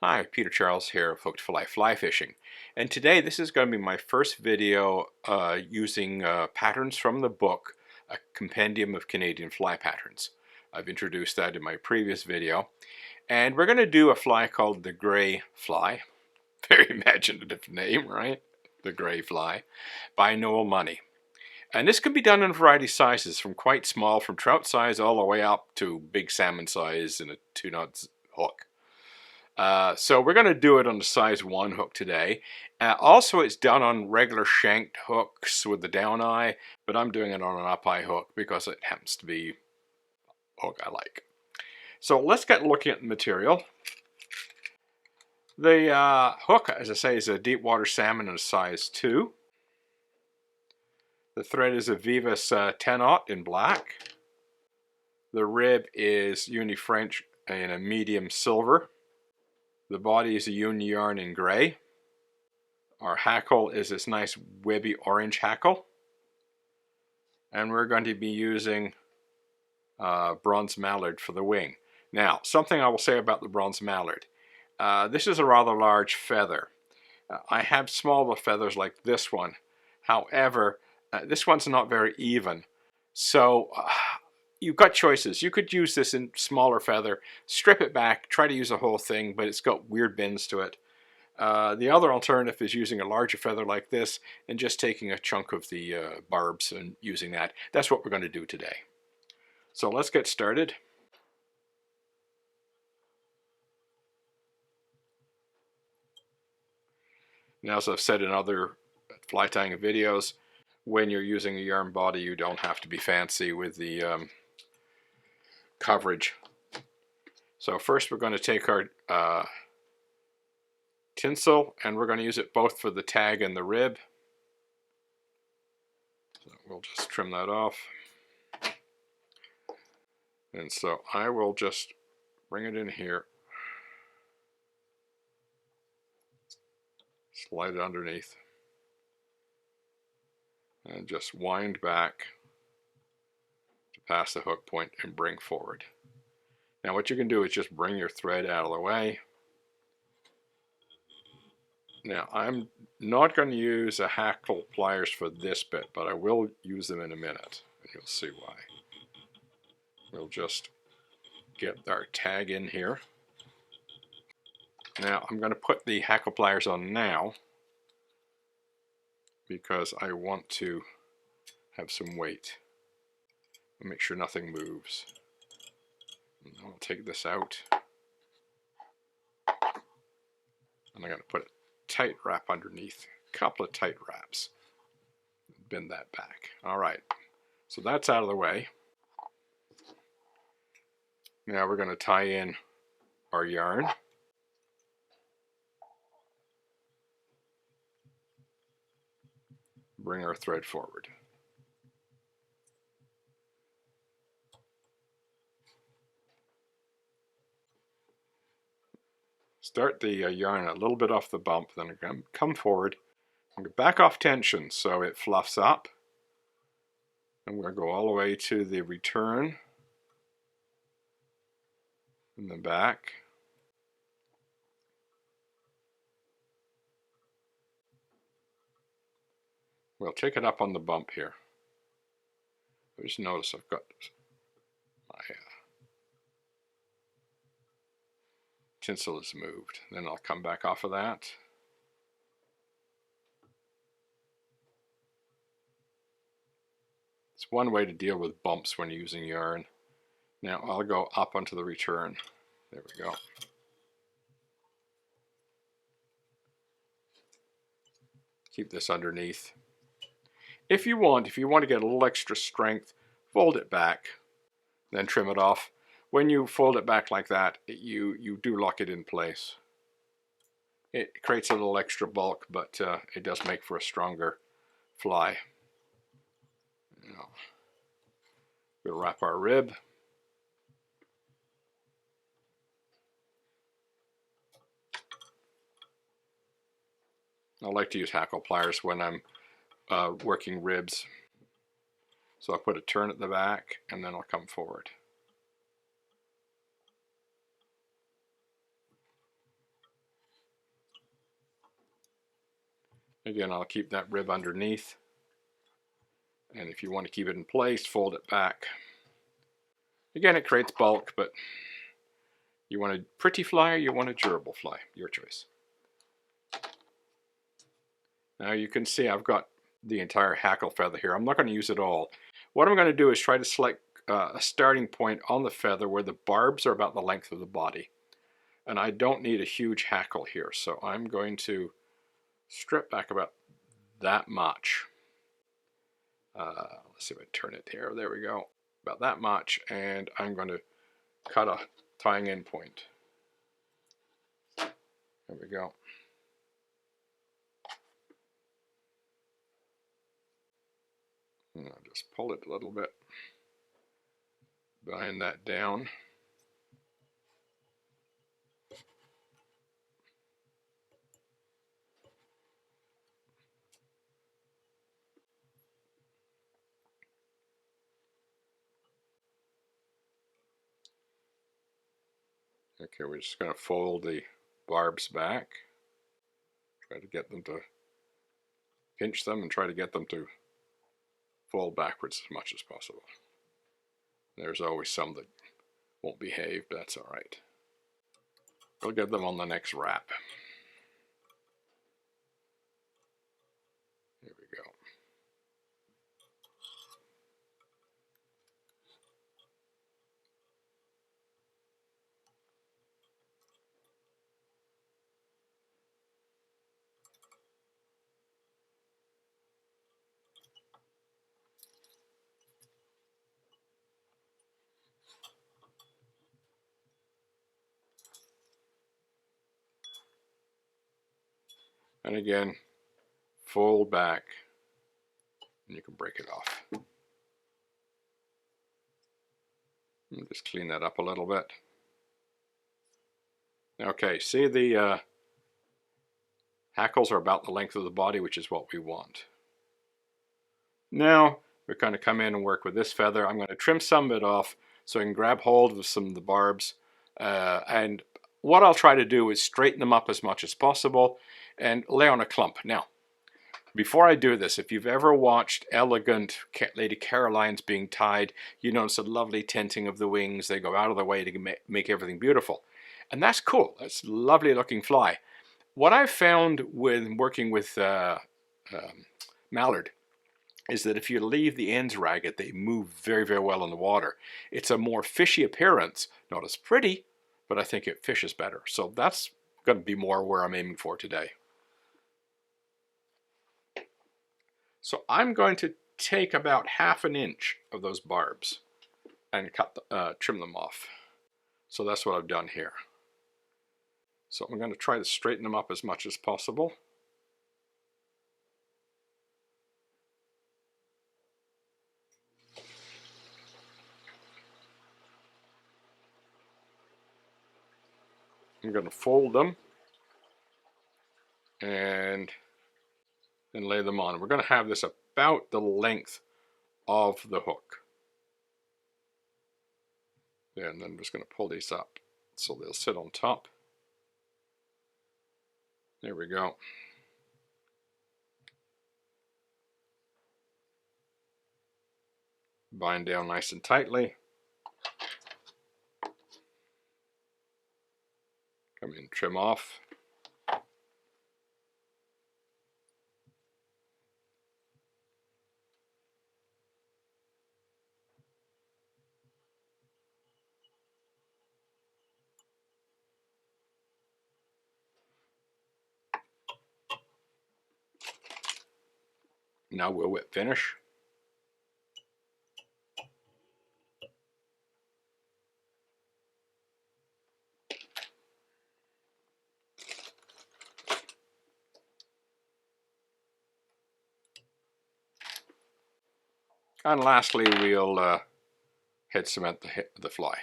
Hi, Peter Charles here of Hooked for Life Fly Fishing, and today this is going to be my first video using patterns from the book, A Compendium of Canadian Fly Patterns. I've introduced that in my previous video, and we're going to do a fly called the gray fly. Very imaginative name, right? The gray fly, by Noel Money. And this can be done in a variety of sizes, from quite small, from trout size, all the way up to big salmon size and a 2-knot hook. So we're going to do it on the size 1 hook today. Also, it's done on regular shanked hooks with the down eye, but I'm doing it on an up eye hook because it happens to be a hook I like. So let's get looking at the material. The hook, as I say, is a deep water salmon in a size 2. The thread is a Vivas 10-aught in black. The rib is Uni French in a medium silver. The body is a uni yarn in gray. Our hackle is this nice webby orange hackle. And we're going to be using bronze mallard for the wing. Now, something I will say about the bronze mallard. This is a rather large feather. I have smaller feathers like this one. However, this one's not very even. So you've got choices. You could use this in smaller feather, strip it back, try to use the whole thing, but it's got weird bends to it. The other alternative is using a larger feather like this and just taking a chunk of the barbs and using that. That's what we're going to do today. So let's get started. Now, as I've said in other fly tying videos, when you're using a yarn body, you don't have to be fancy with the coverage. So first we're going to take our tinsel and we're going to use it both for the tag and the rib. So we'll just trim that off. And so I will just bring it in here, slide it underneath, and just wind back to pass the hook point and bring forward. Now what you can do is just bring your thread out of the way. Now I'm not going to use a hackle pliers for this bit, but I will use them in a minute, and you'll see why. We'll just get our tag in here. Now I'm going to put the hackle pliers on now because I want to have some weight. Make sure nothing moves. I'll take this out. And I'm going to put a tight wrap underneath. A couple of tight wraps. Bend that back. Alright, so that's out of the way. Now we're going to tie in our yarn. Bring our thread forward. Start the yarn a little bit off the bump, then I'm going to come forward and back off tension so it fluffs up. I'm going to go all the way to the return and then back. We'll take it up on the bump here. Just notice I've got my tinsel is moved. Then I'll come back off of that. It's one way to deal with bumps when you're using yarn. Now I'll go up onto the return. There we go. Keep this underneath. If you want to get a little extra strength, fold it back, then trim it off. When you fold it back like that, you do lock it in place. It creates a little extra bulk, but it does make for a stronger fly. Now, we'll wrap our rib. I like to use hackle pliers when I'm working ribs. So I'll put a turn at the back and then I'll come forward. Again, I'll keep that rib underneath. And if you want to keep it in place, fold it back. Again, it creates bulk, but you want a pretty fly or you want a durable fly, your choice. Now you can see I've got the entire hackle feather here. I'm not going to use it all. What I'm going to do is try to select a starting point on the feather where the barbs are about the length of the body. And I don't need a huge hackle here, so I'm going to strip back about that much. Let's see if I turn it here. There we go. About that much, and I'm going to cut a tying end point. There we go. And I'll just pull it a little bit. Bind that down. Okay, we're just going to fold the barbs back. Try to get them to pinch them and try to get them to fold backwards as much as possible. There's always some that won't behave, but that's all right. We'll get them on the next wrap. Here we go. And again, fold back, and you can break it off. And just clean that up a little bit. Okay, see the hackles are about the length of the body, which is what we want. Now we're going to come in and work with this feather. I'm going to trim some of it off so I can grab hold of some of the barbs. And what I'll try to do is straighten them up as much as possible and lay on a clump. Now, before I do this, if you've ever watched elegant Lady Carolines being tied, you notice a lovely tinting of the wings. They go out of the way to make everything beautiful. And that's cool. That's a lovely looking fly. What I've found with working with mallard is that if you leave the ends ragged, they move very, very well in the water. It's a more fishy appearance, not as pretty, but I think it fishes better. So that's going to be more where I'm aiming for today. So I'm going to take about ½ an inch of those barbs and trim them off. So that's what I've done here. So I'm going to try to straighten them up as much as possible. I'm going to fold them and then lay them on. We're going to have this about the length of the hook. Yeah, and then I'm just going to pull these up so they'll sit on top. There we go. Bind down nice and tightly. Come in, trim off. Now we'll whip finish. And lastly, we'll head cement the fly.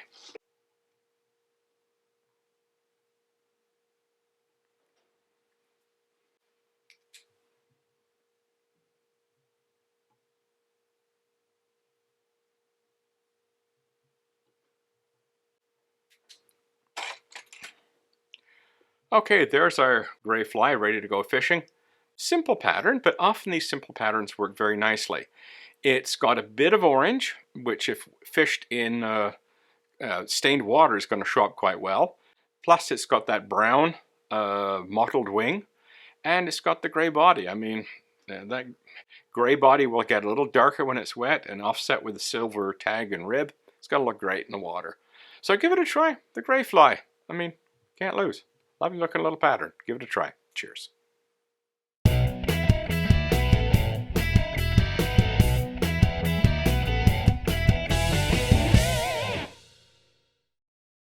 Okay, there's our gray fly ready to go fishing. Simple pattern, but often these simple patterns work very nicely. It's got a bit of orange, which if fished in stained water is going to show up quite well. Plus it's got that brown mottled wing, and it's got the gray body. I mean, that gray body will get a little darker when it's wet and offset with the silver tag and rib. It's going to look great in the water. So give it a try. The gray fly. I mean, can't lose. Lovely looking little pattern. Give it a try. Cheers.